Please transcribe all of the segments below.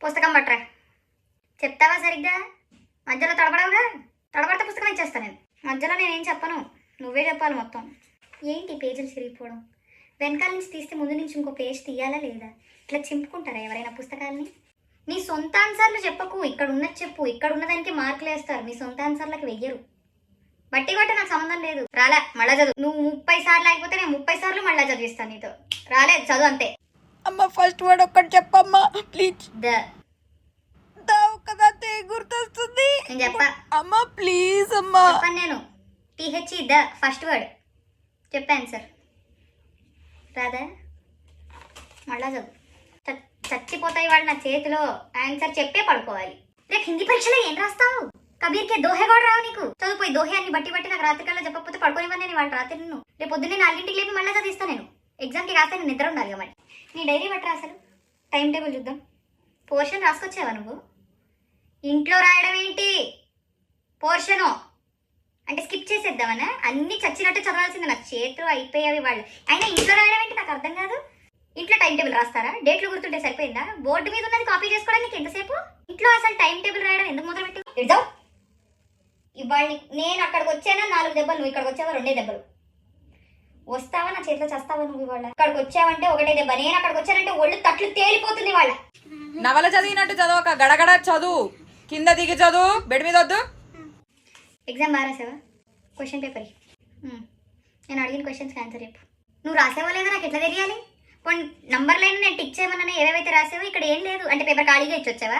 పుస్తకం పట్టరా. చెప్తావా సరిగ్గా? మధ్యలో తడబడవుగా. తడబడితే పుస్తకం ఇచ్చేస్తాను నేను. మధ్యలో నేనేం చెప్పను, నువ్వే చెప్పాలి మొత్తం. ఏంటి పేజీలు చిరిగిపోవడం? వెనకాల నుంచి తీస్తే ముందు నుంచి ఇంకో పేజ్ తీయాలా లేదా? ఇట్లా చింపుకుంటారా ఎవరైనా పుస్తకాలని? నీ సొంత ఆన్సర్లు చెప్పకు, ఇక్కడ ఉన్నది చెప్పు. ఇక్కడ ఉన్నదానికి మార్కులు వేస్తారు, నీ సొంత ఆన్సర్లకు వెయ్యరు. బట్టి కొట్టే నాకు సంబంధం లేదు. రాలే మళ్ళా చదువు. నువ్వు 30 సార్లు అయిపోతే నేను 30 సార్లు మళ్ళా చదివిస్తాను నీతో. రాలేదు చదువు అంతే. అమ్మ ఫస్ట్ వర్డ్ ఒక్కటి చెప్పమ్మా ప్లీజ్. ద ఒక్కదంతే గుర్తొస్తుంది. నేను చెప్పా అమ్మా ప్లీజ్ అమ్మా. చెప్పాను నేను. THE ద ఫస్ట్ వర్డ్ చెప్పా ఆన్సర్. రాదా? మళ్ళా చదువు. చచ్చిపోతాయి వాడు నా చేతిలో. ఆన్సర్ చెప్పే పడుకోవాలి. రేపు హిందీ పరీక్షలో ఏం రాస్తావు? కబీర్కే దోహే కూడా రావు నీకు. చదువుపోయి దోహే అన్ని బట్టి బట్టి నాకు రాత్రి కల్లా చెప్పకపోతే పడుకోనివ్వని నేను వాడు రాత్రి నిన్ను. రేపు పొద్దున్నే 4ంటికి లేపి మళ్ళీ చదివిస్తాను నేను. ఎగ్జామ్కి కాస్తే నేను నిద్ర ఉండాలి కాబట్టి. నీ డైరీ బట్టి అసలు టైం టేబుల్ చూద్దాం. పోర్షన్ రాసుకొచ్చావా నువ్వు? ఇంట్లో రాయడం ఏంటి? పోర్షను అంటే స్కిప్ చేసేద్దామనా? అన్ని చచ్చినట్టు చదవాల్సిందే. నా చేతులు అయిపోయావి వాళ్ళు. అయినా ఇంట్లో రాయడం ఏంటి నాకు అర్థం కాదు. ఇంట్లో టైం టేబుల్ రాస్తారా? డేట్లు గుర్తుంటే సరిపోయిందా? బోర్డు మీద ఉన్నది కాపీ చేసుకోవడానికి ఎంతసేపు? ఇంట్లో అసలు టైం టేబుల్ రాయడం ఎందుకు మొదలుపెట్టి ఇద్దాం. ఇవాళ నేను అక్కడికి వచ్చానా 4 దెబ్బలు, నువ్వు ఇక్కడికి వచ్చావా 2 దెబ్బలు. వస్తావా నా చేతిలో చస్తావా నువ్వు? ఇవాళ అక్కడికి వచ్చావంటే 1 దెబ్బ, నేను అక్కడికి వచ్చానంటే ఒళ్ళు తట్లు తేలిపోతుంది వాళ్ళ. నవల చదివినట్టు చదవక గడగడ చదువు. కింద దిగి చదువు, బెడ్ మీద వద్దు. ఎగ్జామ్ బాగా రాసావా? క్వశ్చన్ పేపర్ నేను అడిగిన క్వశ్చన్స్కి ఆన్సర్ చెప్పు. నువ్వు రాసావో లేదో నాకు ఎట్లా తెలియాలి? కొన్ని నంబర్ లైన్ నేను టిక్ చేయమన్నా ఏవేవైతే రాసావో ఇక్కడ ఏం లేదు. అంటే పేపర్ ఖాళీగా ఇచ్చి వచ్చావా?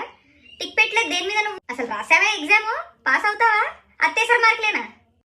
టిక్ పెట్టలేదు దేని మీద? నువ్వు అసలు రాసావా? ఎగ్జామ్ పాస్ అవుతావా? అత్తేసారి మార్కులేనా?